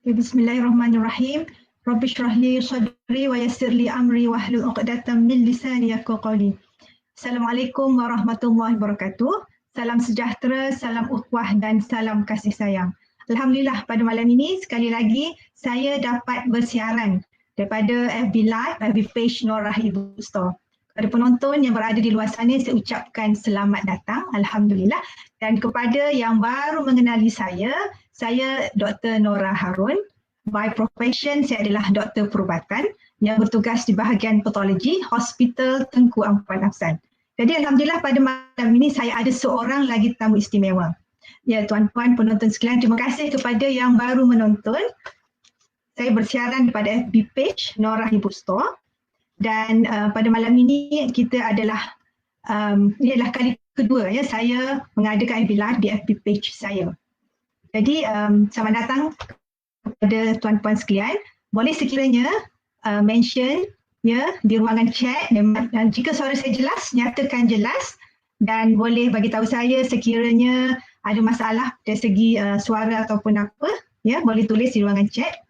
Bismillahirrahmanirrahim. Rabbi shrah li sadri wa yassir li amri wahlul 'uqdatam min lisani yafqahu qawli. Assalamualaikum warahmatullahi wabarakatuh. Salam sejahtera, salam ukhuwah dan salam kasih sayang. Alhamdulillah pada malam ini sekali lagi saya dapat bersiaran daripada FB Live, FB page Norah Ibu Store. Kepada penonton yang berada di luar sana, saya ucapkan selamat datang, Alhamdulillah. Dan kepada yang baru mengenali saya Dr. Nora Harun. By profession, saya adalah doktor perubatan yang bertugas di bahagian patologi Hospital Tengku Ampuan Afsan. Jadi Alhamdulillah pada malam ini saya ada seorang lagi tamu istimewa. Ya, tuan-puan penonton sekalian, terima kasih kepada yang baru menonton. Saya bersiaran pada FB page Norah Ibu Store. Dan pada malam ini kita adalah ini adalah kali kedua ya saya mengadakan FB Live di FB page saya. Jadi selamat datang kepada tuan-puan sekalian. Boleh sekiranya mention ya di ruangan chat dan jika suara saya jelas, nyatakan jelas dan boleh bagi tahu saya sekiranya ada masalah dari segi suara ataupun apa ya, boleh tulis di ruangan chat.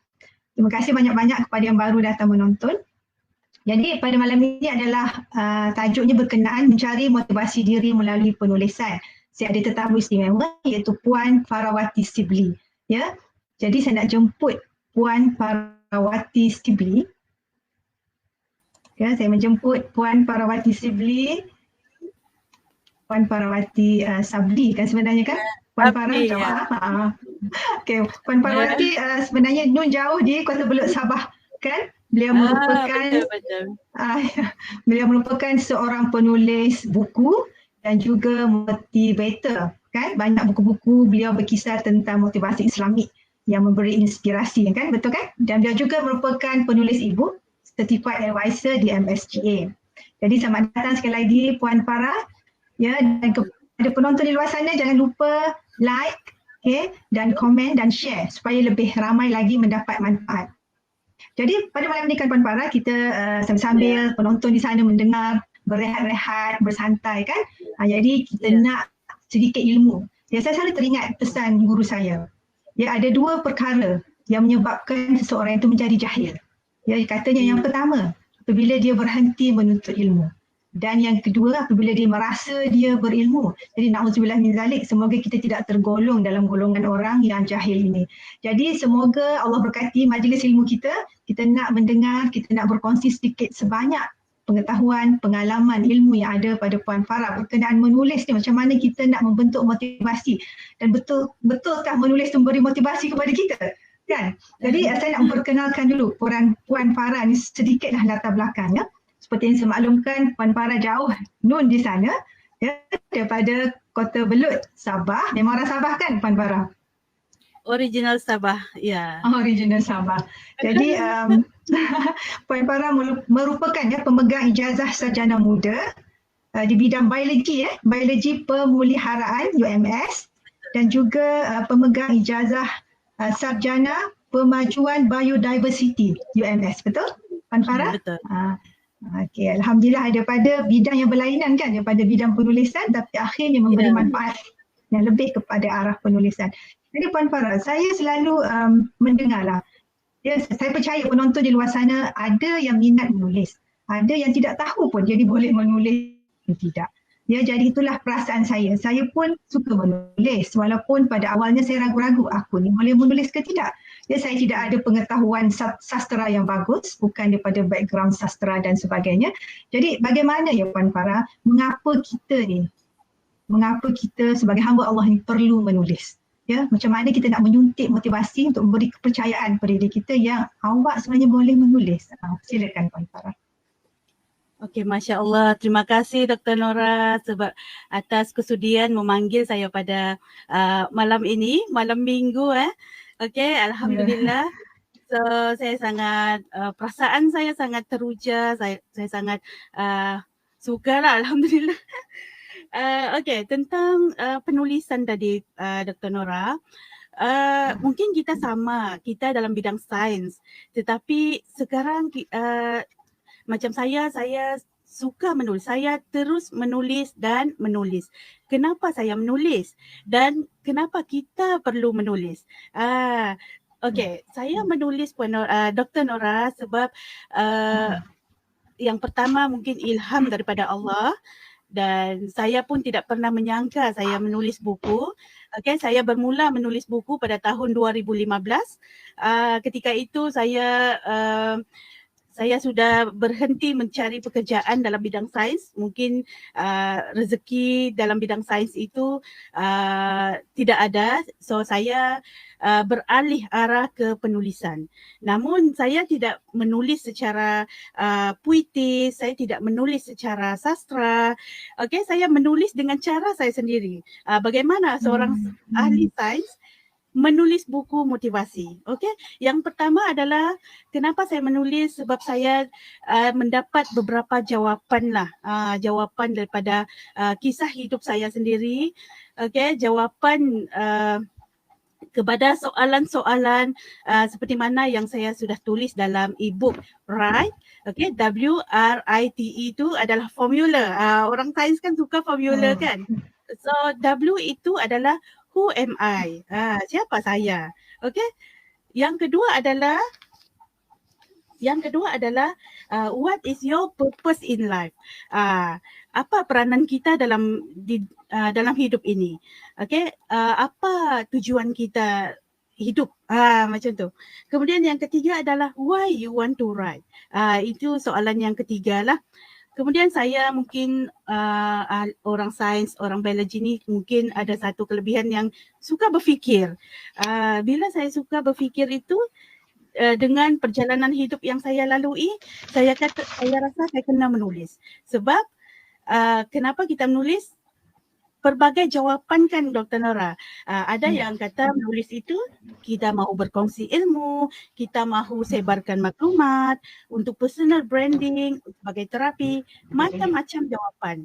Terima kasih banyak-banyak kepada yang baru datang menonton. Jadi pada malam ini adalah tajuknya berkenaan mencari motivasi diri melalui penulisan. Saya ada tetamu istimewa iaitu Puan Farawati Sibli. Ya, jadi saya nak jemput Puan Farawati Sibli. Ya, saya menjemput Puan Farawati Sibli. Puan Farawati Sabli kan sebenarnya kan? Puan Farah jawab. Okey, Puan Farawati sebenarnya nun jauh di Kuala Belud Sabah kan? Beliau merupakan beliau merupakan seorang penulis buku dan juga motivator kan, banyak buku-buku beliau berkisar tentang motivasi Islamik yang memberi inspirasi kan, betul kan? Dan beliau juga merupakan penulis e-book certified advisor di MSGA. Jadi selamat datang sekali lagi Puan Farah ya, dan kepada penonton di luar sana jangan lupa like dan komen dan share supaya lebih ramai lagi mendapat manfaat. Jadi pada malam ini kan Puan Farah kita sambil penonton di sana mendengar, berehat-rehat, bersantai kan. Jadi kita nak sedikit ilmu. Ya, saya selalu teringat pesan guru saya. Ya, ada dua perkara yang menyebabkan seseorang itu menjadi jahil. Ya, katanya yang pertama, apabila dia berhenti menuntut ilmu. Dan yang kedua, apabila dia merasa dia berilmu. Jadi na'udzubillah min zalik, semoga kita tidak tergolong dalam golongan orang yang jahil ini. Jadi semoga Allah berkati majlis ilmu kita. Kita nak mendengar, kita nak berkongsi sedikit sebanyak pengetahuan, pengalaman, ilmu yang ada pada Puan Farah berkenaan menulis ni. Macam mana kita nak membentuk motivasi. Dan betulkah menulis memberi motivasi kepada kita? Kan? Jadi saya nak memperkenalkan dulu Puan Farah ni sedikitlah latar belakang ya. Seperti yang saya maklumkan, Puan Farah jauh nun di sana ya, daripada Kota Belud, Sabah. Memang orang Sabah kan Puan Farah? Original Sabah, ya. Original Sabah. Jadi Puan Farah merupakan ya pemegang ijazah sarjana muda di bidang biologi biologi pemuliharaan UMS dan juga pemegang ijazah sarjana pemajuan biodiversity UMS, betul Puan Farah? Betul. Okey, Alhamdulillah daripada bidang yang berlainan kan, daripada bidang penulisan tapi akhirnya memberi manfaat yang lebih kepada arah penulisan. Jadi Puan Farah, saya selalu mendengarlah. Ya, saya percaya penonton di luar sana ada yang minat menulis. Ada yang tidak tahu pun jadi boleh menulis atau tidak. Ya, jadi itulah perasaan saya. Saya pun suka menulis walaupun pada awalnya saya ragu-ragu aku ni boleh menulis ke tidak. Ya, saya tidak ada pengetahuan sastra yang bagus, bukan daripada background sastra dan sebagainya. Jadi bagaimana ya Puan Farah, mengapa kita sebagai hamba Allah ni perlu menulis? Ya, macam mana kita nak menyuntik motivasi untuk memberi kepercayaan pada diri kita yang awak sebenarnya boleh menulis. Silakan Puan Farah. Okey, Masya Allah. Terima kasih Dr. Nora sebab atas kesudian memanggil saya pada malam ini, malam minggu. Okey, Alhamdulillah. So saya sangat, perasaan saya sangat teruja, saya sangat suka lah Alhamdulillah. Okey, tentang penulisan tadi Dr. Nora. Mungkin kita sama, kita dalam bidang sains. Tetapi sekarang macam saya suka menulis. Saya terus menulis dan menulis. Kenapa saya menulis dan kenapa kita perlu menulis? Okey, saya menulis Dr. Nora sebab yang pertama mungkin ilham daripada Allah dan saya pun tidak pernah menyangka saya menulis buku. Okey, saya bermula menulis buku pada tahun 2015. Ketika itu saya sudah berhenti mencari pekerjaan dalam bidang sains. Mungkin rezeki dalam bidang sains itu tidak ada. So saya beralih arah ke penulisan. Namun saya tidak menulis secara puitis, saya tidak menulis secara sastra. Okey, saya menulis dengan cara saya sendiri. Bagaimana seorang ahli sains menulis buku motivasi. Okey, yang pertama adalah kenapa saya menulis, sebab saya mendapat beberapa jawapan daripada kisah hidup saya sendiri. Okey, jawapan kepada soalan-soalan seperti mana yang saya sudah tulis dalam e-book Write. Okey, WRITE itu adalah formula. Orang sains kan suka formula kan. So W itu adalah who am I? Siapa saya? Okey. Yang kedua adalah what is your purpose in life? Apa peranan kita dalam hidup ini? Okey, apa tujuan kita hidup? Macam tu. Kemudian yang ketiga adalah why you want to write? Itu soalan yang ketiga lah. Kemudian saya mungkin orang sains, orang biologi ni mungkin ada satu kelebihan yang suka berfikir. Bila saya suka berfikir itu, dengan perjalanan hidup yang saya lalui, saya rasa saya kena menulis. Sebab kenapa kita menulis? Pelbagai jawapan kan Dr. Nora. Ada yang kata menulis itu kita mahu berkongsi ilmu, kita mahu sebarkan maklumat untuk personal branding, sebagai terapi, macam-macam jawapan.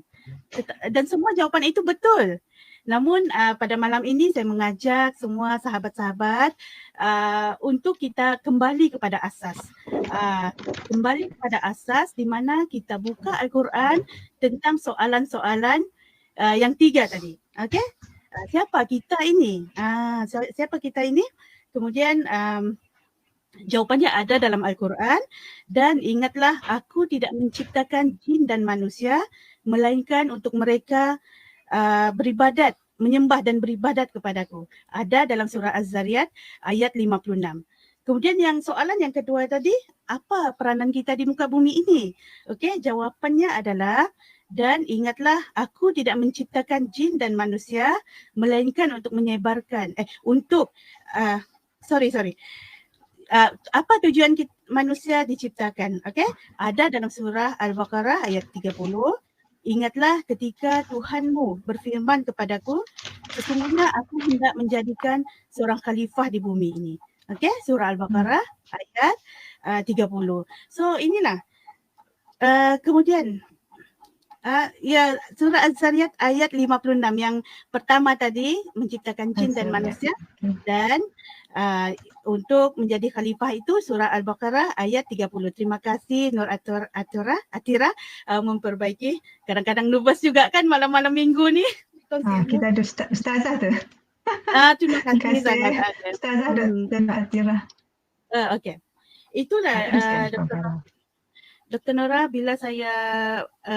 Dan semua jawapan itu betul. Namun pada malam ini saya mengajak semua sahabat-sahabat untuk kita kembali kepada asas. Kembali kepada asas di mana kita buka Al-Quran tentang soalan-soalan yang tiga tadi. Okey? Siapa kita ini? Siapa kita ini? Kemudian jawapannya ada dalam Al-Quran dan ingatlah aku tidak menciptakan jin dan manusia melainkan untuk mereka beribadat, menyembah dan beribadat kepadaku. Ada dalam surah Az-Zariyat ayat 56. Kemudian yang soalan yang kedua tadi, apa peranan kita di muka bumi ini? Okey, jawapannya adalah dan ingatlah aku tidak menciptakan jin dan manusia melainkan untuk menyebarkan apa tujuan manusia diciptakan? Okey, ada dalam surah Al-Baqarah ayat 30. Ingatlah ketika Tuhanmu berfirman kepadaku, sesungguhnya aku hendak menjadikan seorang khalifah di bumi ini. Okey, surah Al-Baqarah ayat 30. So inilah kemudian surah Az-Zariyat ayat 56 yang pertama tadi menciptakan jin dan manusia dan untuk menjadi khalifah itu surah Al-Baqarah ayat 30. Terima kasih Nur Atira memperbaiki. Kadang-kadang nervous juga kan malam-malam minggu ni. Kita ada ustazah tu. Terima kasih Ustazah Nur Atira. Okey. Itulah Dr. Nora, bila saya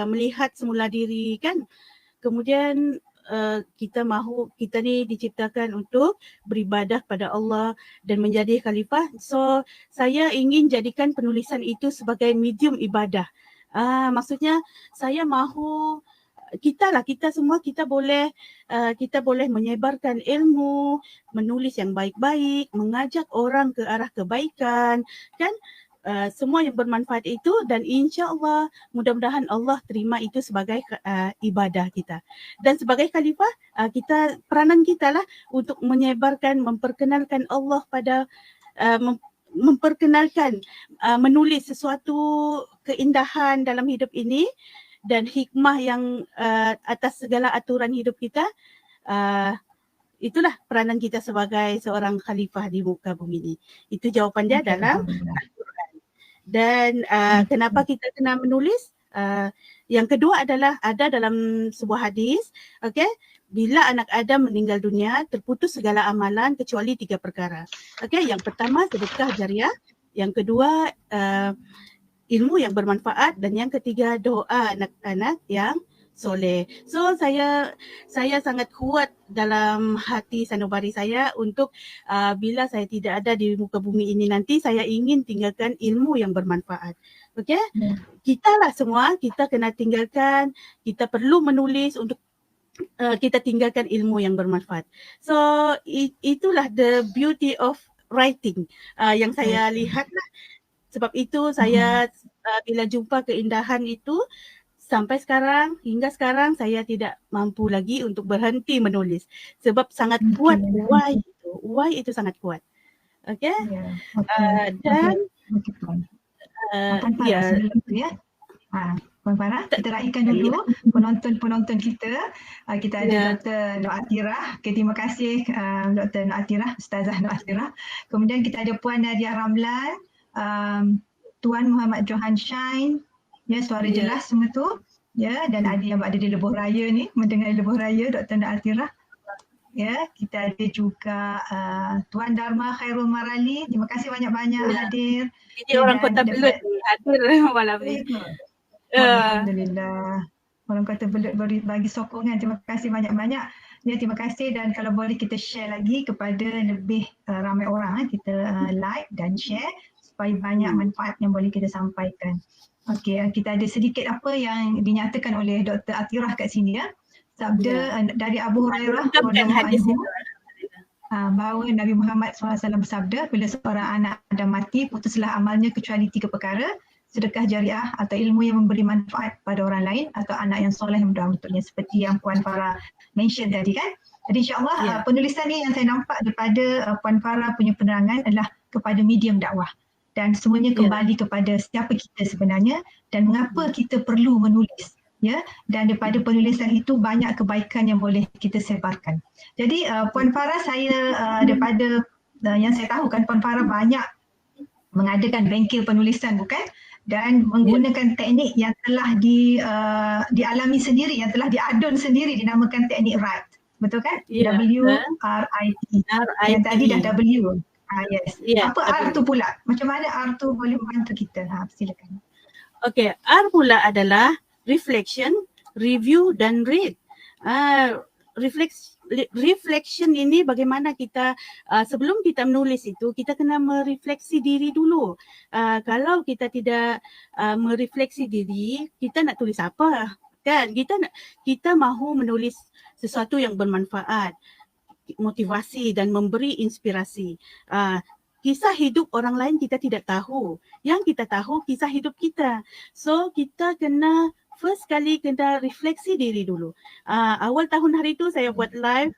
melihat semula diri kan, kemudian kita ni diciptakan untuk beribadah pada Allah dan menjadi khalifah. So saya ingin jadikan penulisan itu sebagai medium ibadah. Maksudnya saya mahu kita semua kita boleh menyebarkan ilmu, menulis yang baik-baik, mengajak orang ke arah kebaikan kan. Semua yang bermanfaat itu dan insya-Allah mudah-mudahan Allah terima itu sebagai ibadah kita. Dan sebagai khalifah peranan kita lah untuk menyebarkan, memperkenalkan Allah pada memperkenalkan menulis sesuatu keindahan dalam hidup ini dan hikmah yang atas segala aturan hidup kita. Itulah peranan kita sebagai seorang khalifah di muka bumi ini. Itu jawapan dia dalam dan kenapa kita kena menulis? Yang kedua adalah ada dalam sebuah hadis, okey, bila anak Adam meninggal dunia, terputus segala amalan kecuali 3 perkara. Okey, yang pertama sedekah jariah, yang kedua ilmu yang bermanfaat, dan yang ketiga doa anak-anak yang soleh. So saya sangat kuat dalam hati sanubari saya untuk bila saya tidak ada di muka bumi ini nanti, saya ingin tinggalkan ilmu yang bermanfaat. Okey? Kita lah semua, kita kena tinggalkan, kita perlu menulis untuk kita tinggalkan ilmu yang bermanfaat. So itulah the beauty of writing yang saya lihat lah. Sebab itu saya bila jumpa keindahan itu, sampai sekarang, hingga sekarang saya tidak mampu lagi untuk berhenti menulis. Sebab sangat kuat why itu sangat kuat. Okey? Dan ya. Puan Farah, kita raikan dulu penonton-penonton kita. Kita ada Dr. Nur Atirah. Okay, terima kasih Dr. Nur Atirah, Ustazah Nur Atirah. Kemudian kita ada Puan Nadia Ramlan, Tuan Muhammad Johan Shine, ya, suara jelas semua tu. Ya, dan ada yang ada di Lebuh Raya ni, mendengar Lebuh Raya, Dr. Nur Atirah. Ya, kita ada juga Tuan Dharma Khairul Marali. Terima kasih banyak-banyak hadir. Ini orang Kota Belud ni hadir malam ni. Alhamdulillah. Orang Kota Belud bagi sokongan. Terima kasih banyak-banyak. Ya, terima kasih, dan kalau boleh kita share lagi kepada lebih ramai orang. Kita like dan share supaya banyak manfaat yang boleh kita sampaikan. Okey, kita ada sedikit apa yang dinyatakan oleh Dr. Atirah kat sini, ya. Sabda dari Abu Hurairah bahawa Nabi Muhammad SAW bersabda, bila seorang anak Adam mati, putuslah amalnya kecuali 3 perkara: sedekah jariah atau ilmu yang memberi manfaat pada orang lain, atau anak yang soleh yang berdoa untuknya, seperti yang Puan Farah mention tadi kan. Jadi insyaAllah penulisan ni yang saya nampak daripada Puan Farah punya penerangan adalah kepada medium dakwah, dan semuanya kembali kepada siapa kita sebenarnya dan mengapa kita perlu menulis. Ya, dan daripada penulisan itu banyak kebaikan yang boleh kita sebarkan. Jadi Puan Farah, saya daripada yang saya tahu kan, Puan Farah banyak mengadakan bengkel penulisan, bukan? Dan menggunakan teknik yang telah dialami sendiri, yang telah diadun sendiri, dinamakan teknik WRITE. Betul kan? W-R-I-T. Yang tadi dah W. Yes. Apa R tu pula? Macam mana R tu boleh membantu kita? Silakan. Okey, R pula adalah reflection, review dan read. Reflection ini bagaimana kita sebelum kita menulis itu, kita kena merefleksi diri dulu. Kalau kita tidak merefleksi diri, kita nak tulis apa? Kan? Kita mahu menulis sesuatu yang bermanfaat, motivasi dan memberi inspirasi. Kisah hidup orang lain kita tidak tahu. Yang kita tahu kisah hidup kita. So kita kena first kali kena refleksi diri dulu. Awal tahun hari tu saya buat live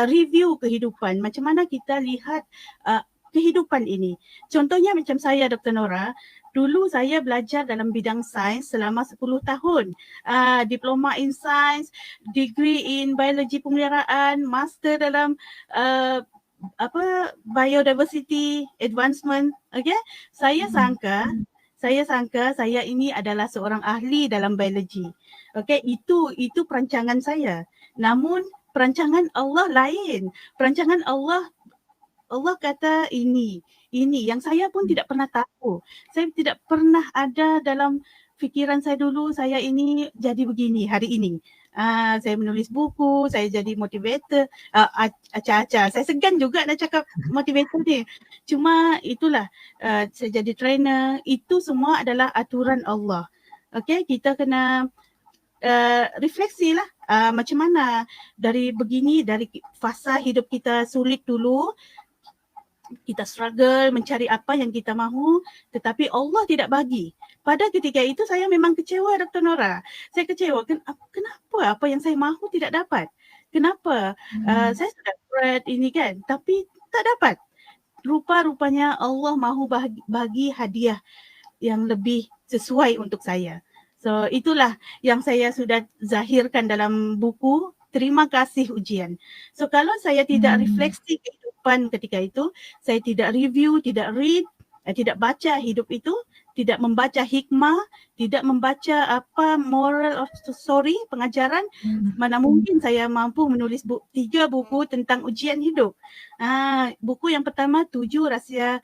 review kehidupan. Macam mana kita lihat kehidupan ini. Contohnya macam saya, Dr. Nora, dulu saya belajar dalam bidang sains selama 10 tahun. Diploma in science, degree in biologi pemeliharaan, master dalam biodiversity advancement. Okay? Saya sangka saya ini adalah seorang ahli dalam biologi. Okey, itu perancangan saya. Namun perancangan Allah lain. Perancangan Allah kata ini yang saya pun tidak pernah tahu. Saya tidak pernah ada dalam fikiran saya dulu saya ini jadi begini hari ini. Saya menulis buku, saya jadi motivator, acah-acah. Saya segan juga nak cakap motivator ni. Cuma itulah, saya jadi trainer. Itu semua adalah aturan Allah. Okay, kita kena refleksi lah. Macam mana dari fasa hidup kita sulit dulu, kita struggle mencari apa yang kita mahu, tetapi Allah tidak bagi. Pada ketika itu saya memang kecewa, Dr. Nora. Saya kecewa, kenapa apa yang saya mahu tidak dapat? Kenapa? Saya sudah berat ini kan, tapi tak dapat. Rupa-rupanya Allah mahu bagi hadiah yang lebih sesuai untuk saya. So itulah yang saya sudah zahirkan dalam buku Terima Kasih Ujian. So kalau saya tidak refleksi kehidupan ketika itu, saya tidak review, tidak read, tidak baca hidup itu, tidak membaca hikmah, tidak membaca apa moral of story, pengajaran, mana mungkin saya mampu menulis 3 buku tentang ujian hidup. Buku yang pertama 7 rahsia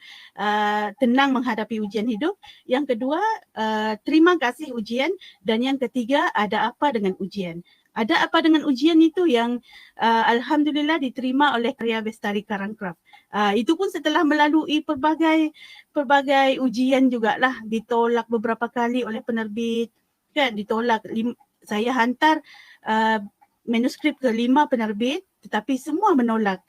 tenang menghadapi ujian hidup, yang kedua terima kasih ujian, dan yang ketiga ada apa dengan ujian. Ada apa dengan ujian itu yang alhamdulillah diterima oleh Karya Bestari Karangkraf. Itu pun setelah melalui pelbagai ujian jugalah, ditolak beberapa kali oleh penerbit, kan, ditolak. Saya hantar manuskrip ke 5 penerbit, tetapi semua menolak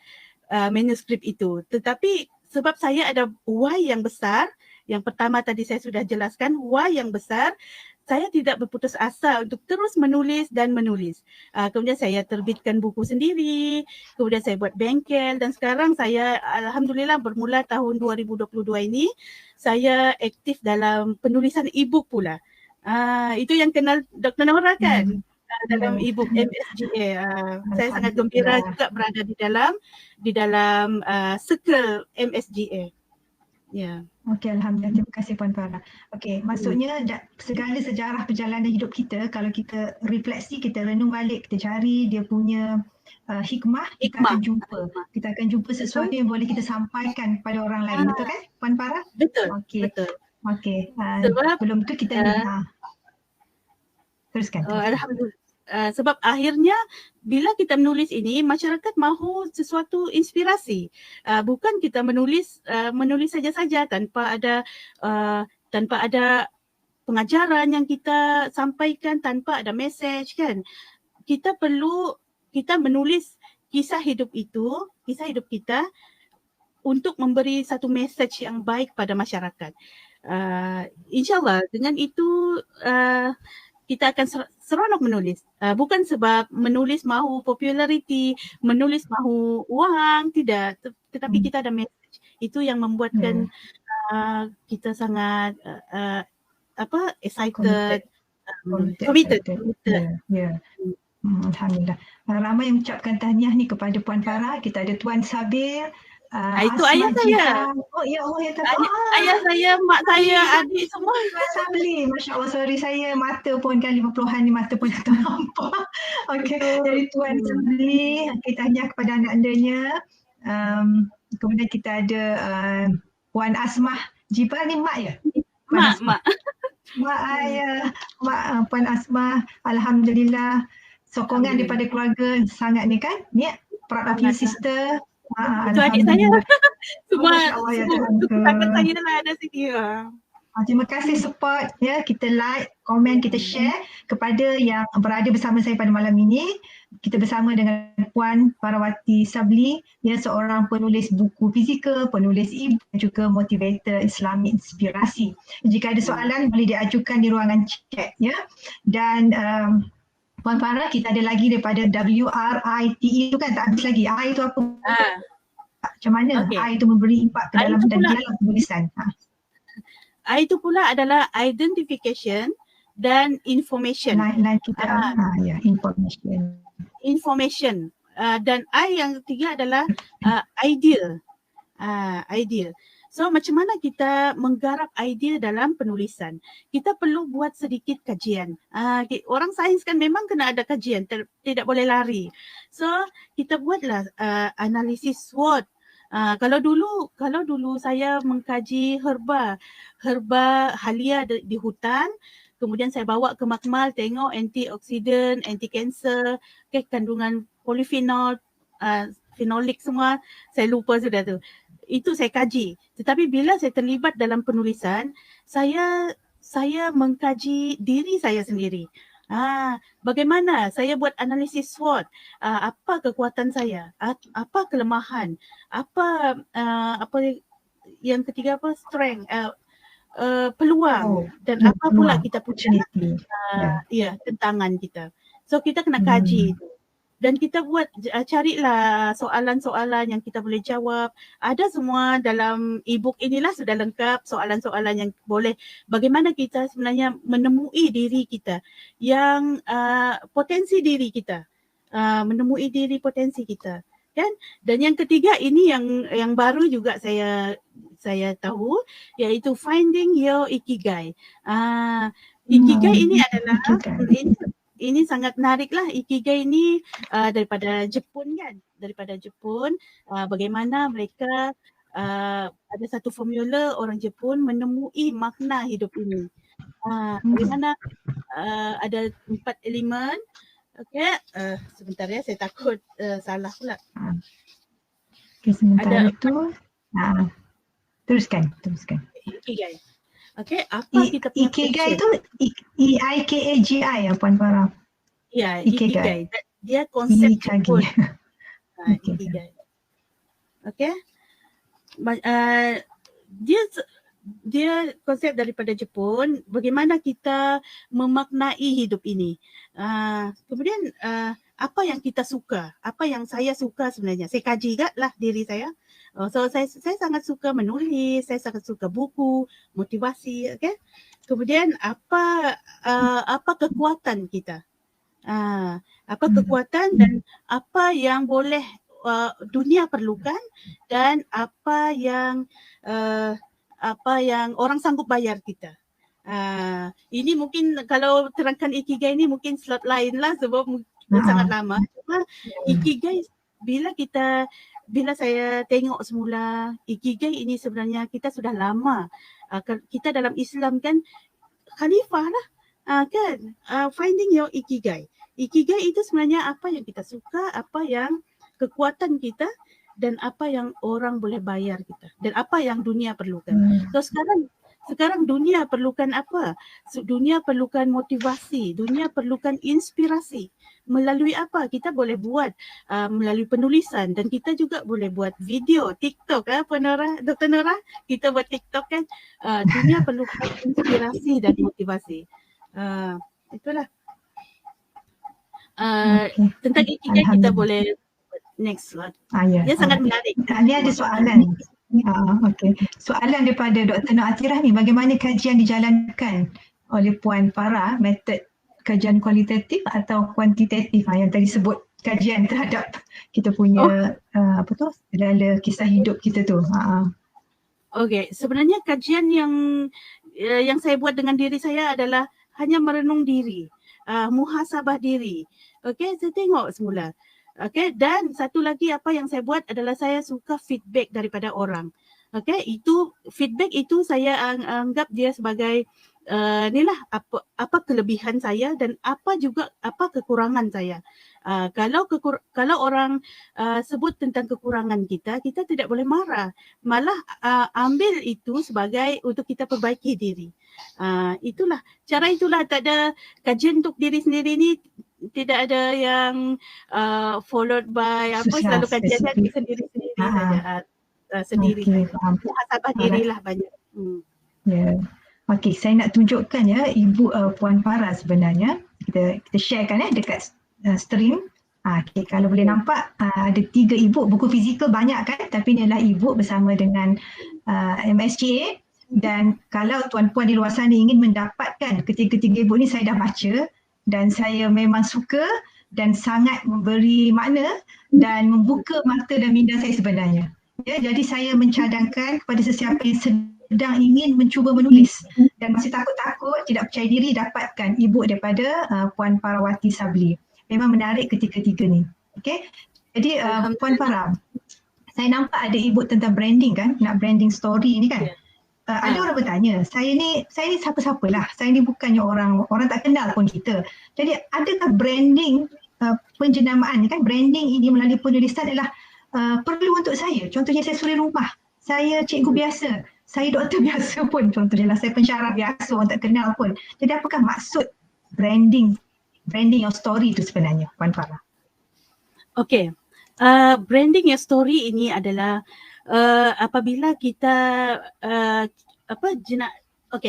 manuskrip itu. Tetapi sebab saya ada why yang besar, yang pertama tadi saya sudah jelaskan, why yang besar, saya tidak berputus asa untuk terus menulis dan menulis. Kemudian saya terbitkan buku sendiri, kemudian saya buat bengkel, dan sekarang saya alhamdulillah bermula tahun 2022 ini saya aktif dalam penulisan e-book pula. Itu yang kenal Dr. Nora kan? Dalam e-book MSGA. Saya sangat gembira juga berada di dalam circle MSGA. Ya. Okey, alhamdulillah. Terima kasih Puan Farah. Okey, maksudnya segala sejarah perjalanan hidup kita, kalau kita refleksi, kita renung balik, kita cari dia punya hikmah, kita akan jumpa sesuatu yang boleh kita sampaikan kepada orang lain. Betul kan Puan Farah? Betul. Okey. Betul. Okey. Sebab Sebelum tu kita teruskan. Alhamdulillah. Sebab akhirnya bila kita menulis ini, masyarakat mahu sesuatu inspirasi. Bukan kita menulis saja-saja tanpa ada pengajaran yang kita sampaikan, tanpa ada message kan. Kita menulis kisah hidup kita untuk memberi satu message yang baik pada masyarakat. InsyaAllah dengan itu kita akan seronok menulis. Bukan sebab menulis mahu populariti, menulis mahu wang, tidak. Tetapi kita ada message. Itu yang membuatkan kita sangat excited, committed. Alhamdulillah. Ramai yang mengucapkan tahniah ni kepada Puan Farah. Kita ada Tuan Sabir, itu ayah saya. Ayah saya, mak saya, adik semua. Sabli, Masya Allah, sorry saya mata pun kan 50-an ni mata pun tak nampak. Okey, dari Tuan Sabli, kita tahniah kepada anak-anaknya. Kemudian kita ada Puan Asmah Jiba ni mak ya? Mak. Mak ayah, Puan Asmah, alhamdulillah sokongan daripada keluarga sangat ni kan? Ni proud of you sister. Itu adik saya. Semua takkan saya lah ada sini. Terima kasih support ya. Kita like, komen, kita share kepada yang berada bersama saya pada malam ini. Kita bersama dengan Puan Farawati Sabli, ya, seorang penulis buku fizikal, penulis e-book dan juga motivator Islami inspirasi. Jika ada soalan boleh diajukan di ruangan chat ya. Dan Puan Farah, kita ada lagi daripada WRITE itu kan, tak habis lagi. I itu apa? Macam mana? Okay. I itu memberi impak ke dalam penulisan. I itu pula adalah identification dan information. Lain kita information. Information. Dan I yang ketiga adalah ideal. Ideal. So macam mana kita menggarap idea dalam penulisan? Kita perlu buat sedikit kajian. Orang sains kan memang kena ada kajian, tidak boleh lari. So kita buatlah analisis SWOT. Kalau dulu saya mengkaji herba halia di hutan, kemudian saya bawa ke makmal tengok antioksidan, anti kanser, kandungan polifenol, fenolik semua, saya lupa sudah tu. Itu saya kaji. Tetapi bila saya terlibat dalam penulisan, saya mengkaji diri saya sendiri. Bagaimana saya buat analisis SWOT, apa kekuatan saya, apa kelemahan, apa yang ketiga strength, peluang, dan apa pula kita punya tentangan kita. So kita kena kaji itu. Dan kita carilah soalan-soalan yang kita boleh jawab. Ada semua dalam e-book inilah sudah lengkap soalan-soalan yang boleh. Bagaimana kita sebenarnya menemui diri kita yang potensi diri kita. Menemui diri potensi kita. Kan? Dan yang ketiga ini yang baru juga saya saya tahu, iaitu Finding Your Ikigai. Ikigai ini adalah ini sangat menarik lah. Ikigai ini daripada Jepun kan, daripada Jepun, bagaimana mereka ada satu formula orang Jepun menemui makna hidup ini. Bagaimana ada 4 elemen. Okey, sebentar ya, saya takut salah pula. Okey, sementara itu teruskan. Ikigai. Okey, apa kita punya Ikigai itu EIKAGI ya Puan Farah? Ya, Ikigai. Dia konsep Jepun. Ikigai. Ikigai. Okey. Dia konsep daripada Jepun, bagaimana kita memaknai hidup ini. Kemudian apa yang kita suka, apa yang saya suka sebenarnya. Saya kaji lah diri saya. So saya sangat suka menulis, saya sangat suka buku, motivasi, okey. Kemudian apa kekuatan kita? Apa kekuatan dan apa yang boleh dunia perlukan dan apa yang orang sanggup bayar kita. Ini mungkin kalau terangkan Ikigai ini mungkin slot lain lah sebab sangat lama. Cuma Ikigai bila saya tengok semula, Ikigai ini sebenarnya kita sudah lama. Kita dalam Islam kan khalifah lah. Kan finding your Ikigai. Ikigai itu sebenarnya apa yang kita suka, apa yang kekuatan kita dan apa yang orang boleh bayar kita dan apa yang dunia perlukan. So sekarang dunia perlukan apa? Dunia perlukan motivasi, dunia perlukan inspirasi. Melalui apa? Kita boleh buat melalui penulisan dan kita juga boleh buat video, TikTok Dr. Nora, kita buat TikTok kan. Dunia perlukan inspirasi dan motivasi. Itulah. Tentang Ikigai kita boleh next slide. Dia sangat menarik. Ini ada soalan. Okey. Soalan daripada Dr. Nur Atirah ni, bagaimana kajian dijalankan oleh Puan Farah, metod kajian kualitatif atau kuantitatif yang tadi sebut kajian terhadap kita punya segala kisah hidup kita tu. Okey, sebenarnya kajian yang saya buat dengan diri saya adalah hanya merenung diri, muhasabah diri. Okey, saya tengok semula. Okay, dan satu lagi apa yang saya buat adalah saya suka feedback daripada orang. Okay, itu feedback itu saya anggap dia sebagai inilah apa kelebihan saya dan apa kekurangan saya. Kalau orang sebut tentang kekurangan kita tidak boleh marah. Malah ambil itu sebagai untuk kita perbaiki diri. Itulah tak ada kajian untuk diri sendiri ni. Tidak ada yang followed by selalu kajian sendiri-sendiri saja. Sendiri. Muhasabah dirilah banyak. Ya. Okey, saya nak tunjukkan ya Ibu Puan Farah sebenarnya. Kita sharekan dekat stream. Okay, kalau boleh nampak ada 3 ibu, buku fizikal banyak kan, tapi ni adalah ibu bersama dengan MSGA. Dan kalau tuan-puan di luar sana ingin mendapatkan ketiga-tiga ibu ni, saya dah baca dan saya memang suka dan sangat memberi makna dan membuka mata dan minda saya sebenarnya. Ya, jadi saya mencadangkan kepada sesiapa yang sedang ingin mencuba menulis dan masih takut-takut, tidak percaya diri, dapatkan e-book daripada Puan Farawati Sabli. Memang menarik ketiga-tiga ni. Okey. Jadi Puan Farah, saya nampak ada e-book tentang branding kan, nak branding story ni kan. Ada orang bertanya, saya ni siapa-siapalah. Saya ni bukannya orang tak kenal pun kita. Jadi adakah branding penjenamaan ni kan, branding ini melalui penulisan adalah perlu untuk saya. Contohnya saya suri rumah, saya cikgu biasa, saya doktor biasa pun contohnya lah, saya pensyarah biasa, orang tak kenal pun. Jadi apakah maksud branding your story itu sebenarnya, Puan Farah? Okey, branding your story ini adalah apabila kita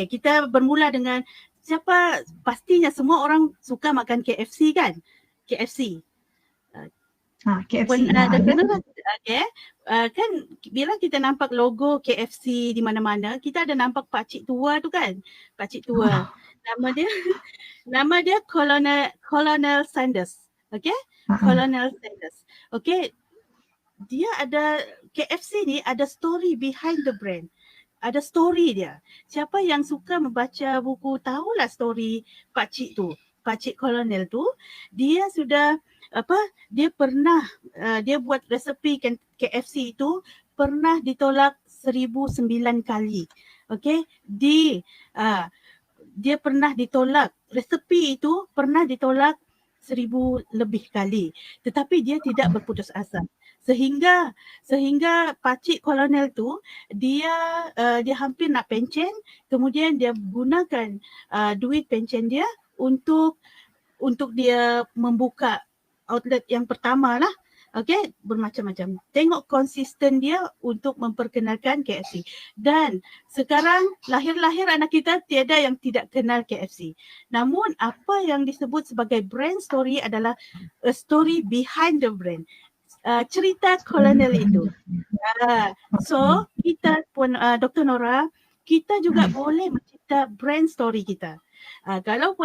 kita bermula dengan pastinya semua orang suka makan KFC kan? KFC. KFC. Kan bila kita nampak logo KFC di mana-mana, kita ada nampak pakcik tua tu kan? Pakcik tua. Nama dia Colonel Sanders. Okay? Colonel Sanders. Okay. Dia ada KFC ni ada story behind the brand. ada story dia. Siapa yang suka membaca buku, tahulah story pakcik tu. Pakcik kolonel tu, dia sudah dia pernah dia buat resepi KFC itu pernah ditolak 1009 kali. Okey, dia pernah ditolak, resepi itu pernah ditolak 1000 lebih kali, tetapi dia tidak berputus asa. Sehingga pakcik kolonel tu dia hampir nak pencen, kemudian dia gunakan duit pencen dia untuk dia membuka outlet yang pertama lah. Okey, bermacam-macam. Tengok konsisten dia untuk memperkenalkan KFC. Dan sekarang lahir-lahir anak kita tiada yang tidak kenal KFC. Namun apa yang disebut sebagai brand story adalah a story behind the brand. Cerita kolonel itu. So kita pun Dr. Nora, kita juga boleh mencipta brand story kita. Kalau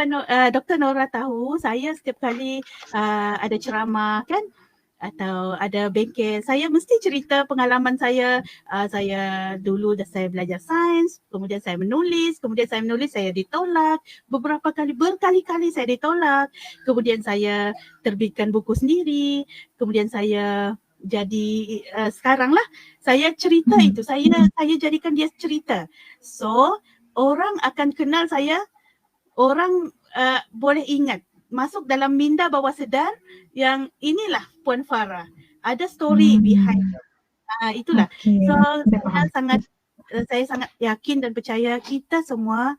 Dr. Nora tahu, saya setiap kali ada ceramah kan, atau ada bengkel, saya mesti cerita pengalaman saya. Saya dulu saya belajar sains, kemudian saya menulis, saya ditolak berkali-kali saya ditolak, kemudian saya terbitkan buku sendiri, kemudian saya jadi sekarang lah saya cerita itu, saya jadikan dia cerita. So orang akan kenal saya, orang boleh ingat, masuk dalam minda bawah sedar yang inilah Puan Farah. Ada story behind. Itulah. So saya sangat yakin dan percaya kita semua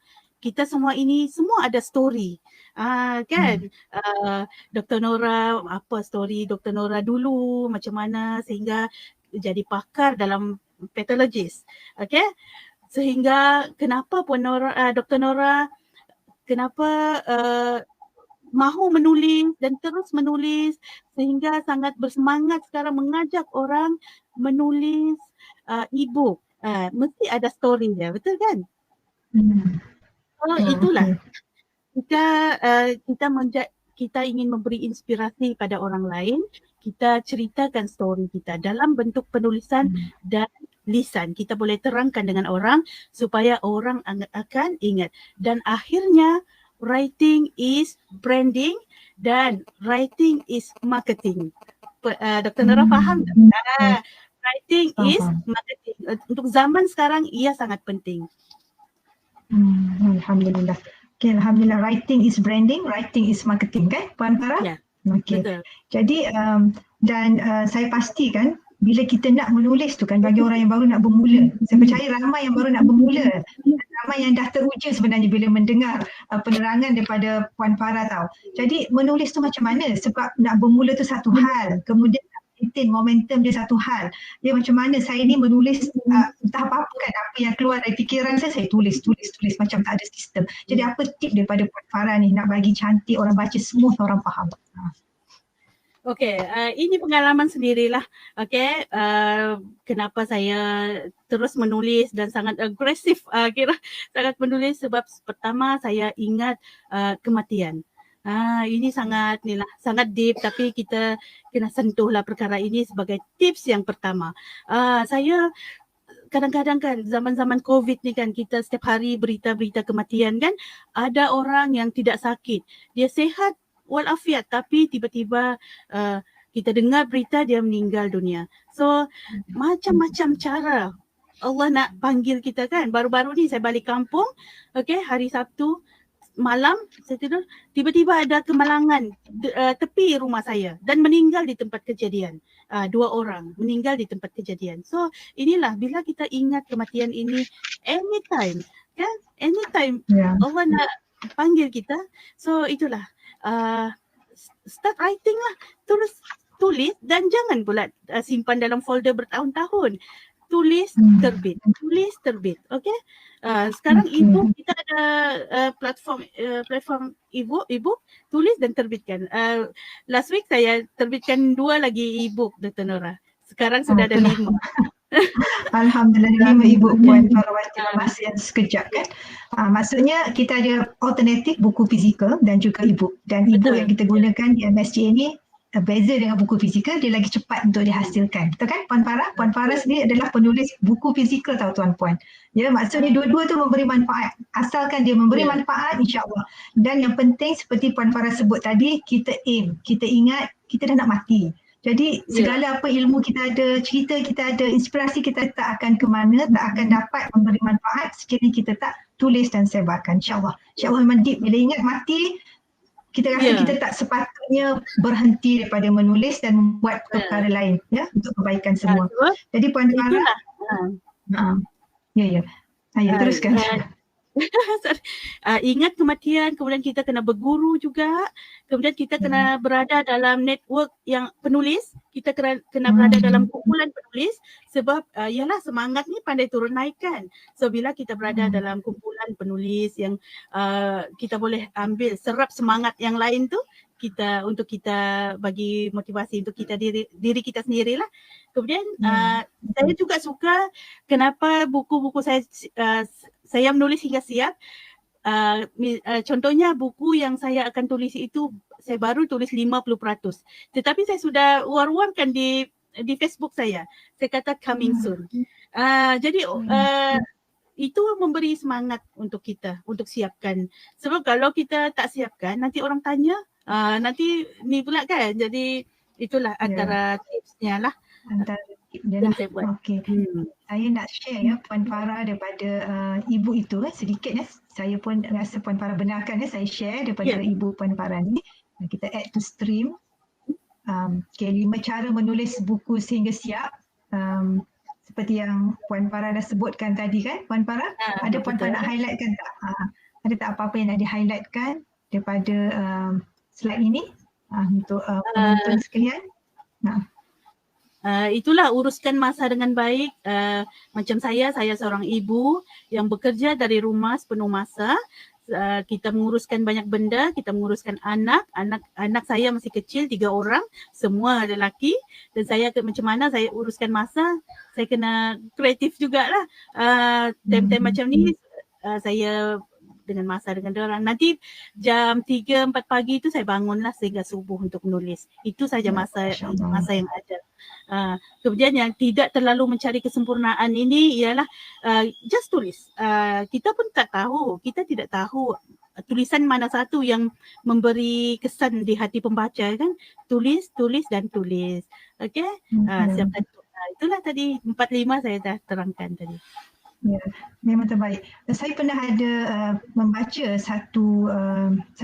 ini semua ada story. Kan Dr. Nora, apa story Dr. Nora dulu, macam mana sehingga jadi pakar dalam pathologist. Okay? Sehingga kenapa Dr. Nora kenapa mahu menulis dan terus menulis sehingga sangat bersemangat sekarang mengajak orang menulis e-book. Mesti ada story dia, betul kan? Itulah. Kita ingin memberi inspirasi pada orang lain, kita ceritakan story kita dalam bentuk penulisan dan lisan. Kita boleh terangkan dengan orang supaya orang akan ingat. Dan akhirnya writing is branding dan writing is marketing. Dr. Nora faham tak? Writing is marketing. Untuk zaman sekarang ia sangat penting. Alhamdulillah. Okay, Alhamdulillah, writing is branding, writing is marketing kan Puan Farah? Ya, okay. Betul. Jadi saya pastikan bila kita nak menulis tu kan, bagi orang yang baru nak bermula, saya percaya ramai yang baru nak bermula, ramai yang dah teruja sebenarnya bila mendengar penerangan daripada Puan Farah tahu. Jadi menulis tu macam mana? Sebab nak bermula tu satu hal, kemudian nak maintain momentum dia satu hal. Dia macam mana saya ni menulis entah apa-apa kan, apa yang keluar dari fikiran saya tulis macam tak ada sistem. Jadi apa tip daripada Puan Farah ni nak bagi cantik, orang baca semua orang faham? Okey, ini pengalaman sendirilah. Okey, kenapa saya terus menulis dan sangat agresif, sangat menulis sebab pertama saya ingat kematian. Ini sangat deep, tapi kita kena sentuhlah perkara ini sebagai tips yang pertama. Saya kadang-kadang kan zaman-zaman COVID ni kan, kita setiap hari berita-berita kematian kan, ada orang yang tidak sakit, dia sehat walafiat, tapi tiba-tiba kita dengar berita dia meninggal dunia. So macam-macam cara Allah nak panggil kita kan. Baru-baru ni saya balik kampung, okay, hari Sabtu malam saya tidur, tiba-tiba ada kemalangan tepi rumah saya dan meninggal di tempat kejadian. 2 orang meninggal di tempat kejadian. So inilah bila kita ingat kematian ini anytime kan, anytime Allah nak panggil kita. So itulah, start writing lah, tulis dan jangan pula simpan dalam folder bertahun-tahun. Tulis terbit, okay? Sekarang e-book kita ada platform e-book, tulis dan terbitkan. Last week saya terbitkan 2 lagi e-book, Dr. Nora. Sekarang sudah ada 5. Alhamdulillah, 5 e-book Puan Farawati masa yang sekejap kan. Maksudnya kita ada alternatif buku fizikal dan juga e-book. Dan e-book yang kita gunakan di MSJ ini beza dengan buku fizikal, dia lagi cepat untuk dihasilkan. Betul kan Puan Farah? Puan Farah sendiri adalah penulis buku fizikal tahu tuan-puan. Ya, maksudnya dua-dua tu memberi manfaat. Asalkan dia memberi manfaat, insya-Allah. Dan yang penting seperti Puan Farah sebut tadi, kita aim, kita ingat kita dah nak mati. Jadi segala apa ilmu kita ada, cerita kita ada, inspirasi kita tak akan ke mana, tak akan dapat memberi manfaat sekiranya kita tak tulis dan sebarkan, insya-Allah. Insya-Allah memang deep. Bila ingat mati, kita rasa kita tak sepatutnya berhenti daripada menulis dan membuat perkara lain, ya, untuk kebaikan semua. Jadi Puan Farah, ya, teruskan. Ingat kematian, kemudian kita kena berguru juga, kemudian kita kena berada dalam network yang penulis, kita kena berada dalam kumpulan penulis, sebab ialah semangat ni pandai turun naikkan. So bila kita berada dalam kumpulan penulis yang kita boleh ambil serap semangat yang lain tu, untuk kita bagi motivasi untuk kita diri kita sendirilah. Kemudian saya juga suka kenapa buku-buku saya menulis hingga siap. Contohnya buku yang saya akan tulis itu saya baru tulis 50%. Tetapi saya sudah war-warkan di Facebook saya. Saya kata coming soon. Jadi itu memberi semangat untuk kita untuk siapkan. Sebab kalau kita tak siapkan nanti orang tanya, nanti ni pula kan. Jadi itulah antara tipsnya lah. Antara tipsnya lah. Okey. Saya nak share ya Puan Farah daripada ibu itu sedikit ya. Saya pun rasa Puan Farah benarkan ya, saya share daripada ibu Puan Farah ni. Kita add to stream. 5 cara menulis buku sehingga siap. Seperti yang Puan Farah dah sebutkan tadi kan, Puan Farah? Ada Puan Farah nak highlightkan tak? Ada tak apa-apa yang nak di-highlightkan daripada slide ini untuk penonton sekalian? Itulah uruskan masa dengan baik. Macam saya seorang ibu yang bekerja dari rumah sepenuh masa. Kita menguruskan banyak benda, kita menguruskan anak saya masih kecil, 3 orang, semua lelaki, dan saya macam mana saya uruskan masa, saya kena kreatif jugalah. Time-time macam ni saya dengan masa dengan diorang. Nanti jam 3-4 pagi tu saya bangunlah sehingga subuh untuk menulis. Itu saja masa yang ada. Kemudian yang tidak terlalu mencari kesempurnaan ini ialah just tulis. Kita pun kita tidak tahu tulisan mana satu yang memberi kesan di hati pembaca kan. Tulis dan tulis. Okey? Siapkan itulah tadi 4-5 saya dah terangkan tadi. Ya, memang terbaik. Saya pernah ada membaca satu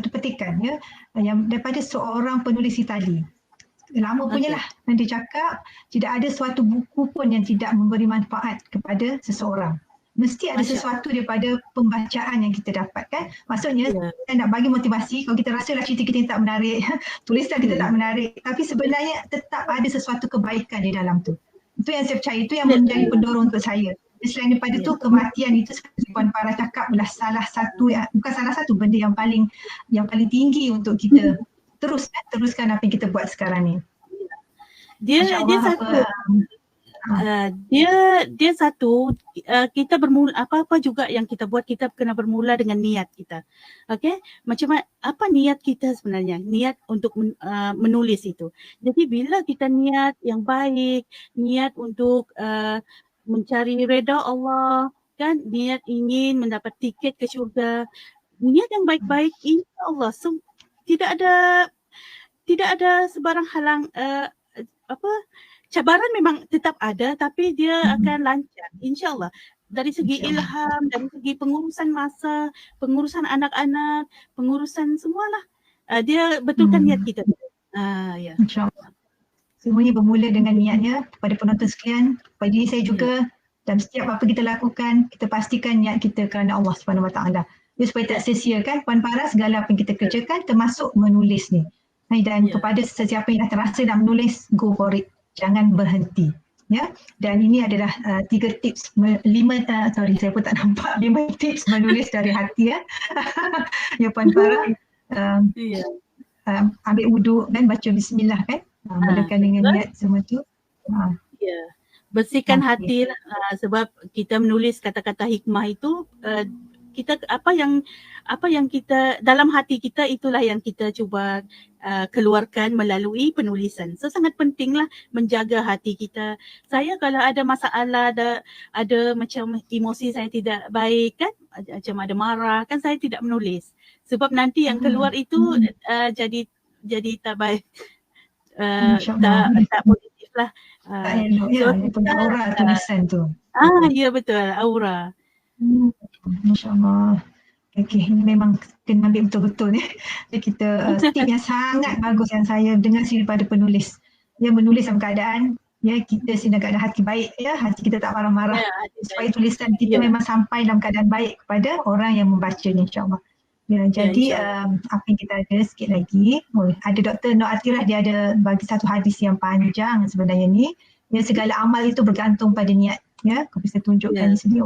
petikan ya yang daripada seorang penulis Itali. Lama punya lah. Dan dia cakap tidak ada suatu buku pun yang tidak memberi manfaat kepada seseorang. Mesti ada sesuatu daripada pembacaan yang kita dapatkan. Maksudnya kita nak bagi motivasi. Kalau kita rasa cerita kita tak menarik, tulisan kita tak menarik, tapi sebenarnya tetap ada sesuatu kebaikan di dalam tu. Itu yang saya percaya, itu yang menjadi pendorong untuk saya. Selain daripada tu, kematian itu seperti Puan Farah cakap adalah bukan salah satu benda yang paling tinggi untuk kita teruskan apa yang kita buat sekarang ni. Dia satu, kita bermula apa-apa juga yang kita buat, kita kena bermula dengan niat kita. Okey? Macam apa niat kita sebenarnya? Niat untuk menulis itu. Jadi bila kita niat yang baik, niat untuk mencari redha Allah, kan, niat ingin mendapat tiket ke syurga, niat yang baik-baik, insya-Allah tidak ada sebarang halang, cabaran memang tetap ada tapi dia akan lancar insya-Allah. Dari segi ilham, dari segi pengurusan masa, pengurusan anak-anak, pengurusan semualah. Dia betulkan niat kita. Ya. Insya-Allah. Semuanya bermula dengan niatnya. Kepada penonton sekalian, kepada diri saya juga, dalam setiap apa kita lakukan, kita pastikan niat kita kerana Allah Subhanahu Wa Taala. Jadi supaya tak sia-sia kan Puan Farah segala apa yang kita kerjakan termasuk menulis ni. Dan kepada sesiapa yang dah terasa nak menulis, go for it. Jangan berhenti. Ya. Dan ini adalah 3 tips, 5 saya pun tak nampak 5 tips menulis dari hati ya. Ya Puan Farah. Ambil wuduk dan baca bismillah kan. Mulakan dengan niat semua tu. Bersihkan hati lah, sebab kita menulis kata-kata hikmah itu kita apa yang kita dalam hati kita, itulah yang kita cuba keluarkan melalui penulisan. So sangat pentinglah menjaga hati kita. Saya kalau ada masalah, ada macam emosi saya tidak baik kan, macam ada marah kan, saya tidak menulis. Sebab nanti yang keluar itu jadi tak baik, tak positif lah. Tak elok ya, dia punya aura tulisan tu. Ya betul, aura. Masya Allah. Okay, ini memang kena ambil betul-betul ni. Kita tip yang sangat bagus yang saya dengar sini daripada penulis. Dia menulis dalam keadaan kita sedang keadaan hati baik, hati kita tak marah-marah. Supaya tulisan kita memang sampai dalam keadaan baik kepada orang yang membacanya, insya-Allah. Jadi apa yang kita ada sikit lagi, ada Dr. Nur Atirah, dia ada bagi satu hadis yang panjang sebenarnya ni. Segala amal itu bergantung pada niat. Aku bisa tunjukkan di sini.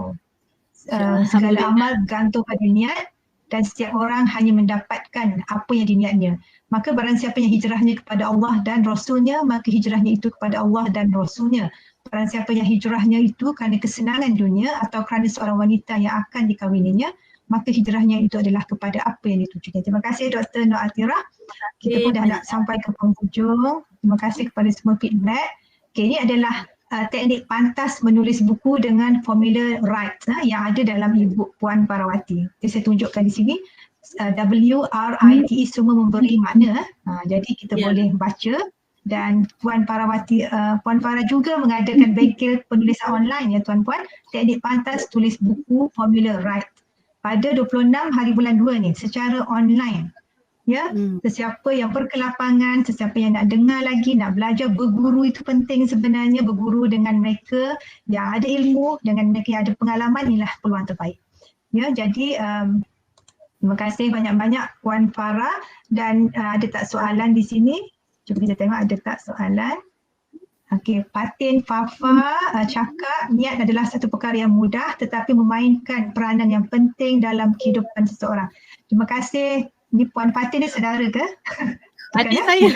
Segala amal bergantung pada niat dan setiap orang hanya mendapatkan apa yang diniatnya. Maka barang siapa yang hijrahnya kepada Allah dan Rasulnya, maka hijrahnya itu kepada Allah dan Rasulnya. Barang siapa yang hijrahnya itu kerana kesenangan dunia atau kerana seorang wanita yang akan dikahwininya, maka hijrahnya itu adalah kepada apa yang ditujunya. Terima kasih Dr. Nur Atirah. Kita pun dah nak sampai ke penghujung. Terima kasih kepada semua feedback. Ini adalah teknik pantas menulis buku dengan formula write yang ada dalam e-book Puan Parawati. Jadi saya tunjukkan di sini WRITE semua memberi makna. Jadi kita boleh baca, dan Puan Parawati, Puan Farah juga mengadakan bengkel penulisan online ya tuan-puan, teknik pantas tulis buku formula write pada 26 hari bulan 2 ni secara online. Sesiapa yang berkelapangan, sesiapa yang nak dengar lagi, nak belajar, berguru itu penting sebenarnya, berguru dengan mereka yang ada ilmu, dengan mereka yang ada pengalaman, inilah peluang terbaik. Jadi terima kasih banyak-banyak Puan Farah, dan ada tak soalan di sini? Cuba kita tengok ada tak soalan. Okey, Patin Fafa cakap niat adalah satu perkara yang mudah tetapi memainkan peranan yang penting dalam kehidupan seseorang. Terima kasih. Ni Puan Fatin ni saudara ke? Adik saya.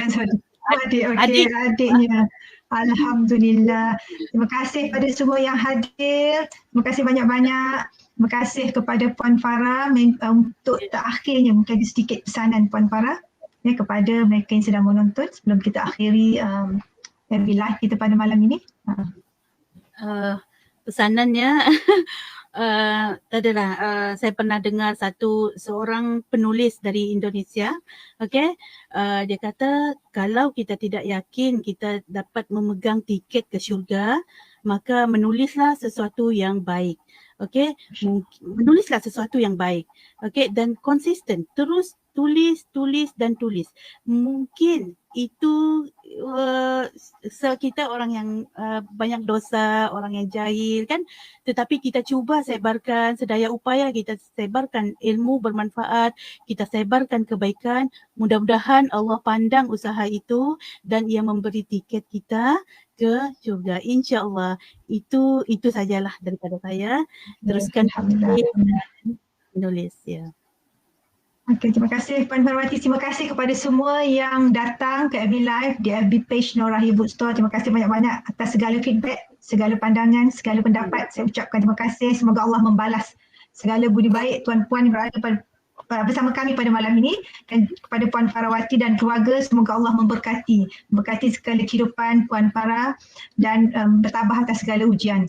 Adik, adiknya. Alhamdulillah. Terima kasih pada semua yang hadir. Terima kasih banyak-banyak. Terima kasih kepada Puan Farah. Untuk terakhirnya mungkin ada sedikit pesanan Puan Farah kepada mereka yang sedang menonton sebelum kita akhiri FB Live kita pada malam ini. Pesanannya adalah saya pernah dengar seorang penulis dari Indonesia, dia kata kalau kita tidak yakin kita dapat memegang tiket ke syurga, maka menulislah sesuatu yang baik. Menulislah sesuatu yang baik. Dan konsisten, terus tulis dan tulis. Mungkin itu kita orang yang banyak dosa, orang yang jahil kan, tetapi kita cuba sebarkan sedaya upaya, kita sebarkan ilmu bermanfaat, kita sebarkan kebaikan. Mudah-mudahan Allah pandang usaha itu dan Ia memberi tiket kita ke syurga, insya-Allah. Itu sajalah daripada saya. Teruskan menulis ya. Okey, terima kasih Puan Parawati. Terima kasih kepada semua yang datang ke FB Live di FB page Nur Rahim Bookstore. Terima kasih banyak-banyak atas segala feedback, segala pandangan, segala pendapat. Saya ucapkan terima kasih. Semoga Allah membalas segala budi baik tuan-puan yang berada bersama kami pada malam ini, dan kepada Puan Parawati dan keluarga, semoga Allah memberkati segala kehidupan Puan Farah dan bertabah atas segala ujian.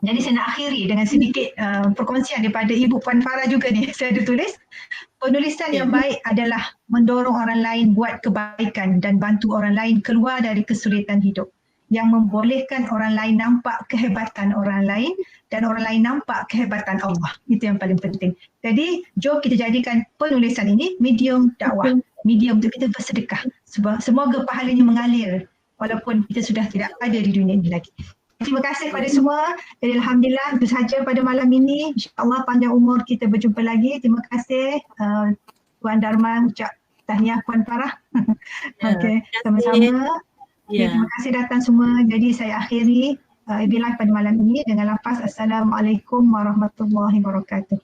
Jadi saya nak akhiri dengan sedikit perkongsian daripada Ibu Puan Farah juga ni. Saya ada tulis, penulisan yang baik adalah mendorong orang lain buat kebaikan dan bantu orang lain keluar dari kesulitan hidup, yang membolehkan orang lain nampak kehebatan orang lain dan orang lain nampak kehebatan Allah. Itu yang paling penting. Jadi jom kita jadikan penulisan ini medium dakwah, medium untuk kita bersedekah. Semoga pahalanya mengalir walaupun kita sudah tidak ada di dunia ini lagi. Terima kasih kepada semua. Jadi Alhamdulillah itu sahaja pada malam ini. InsyaAllah panjang umur kita berjumpa lagi. Terima kasih Puan Dharma, ucap tahniah Puan Farah. Okey, sama-sama. Terima kasih datang semua. Jadi saya akhiri FB Live pada malam ini dengan lafaz Assalamualaikum warahmatullahi wabarakatuh.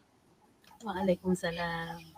Waalaikumsalam.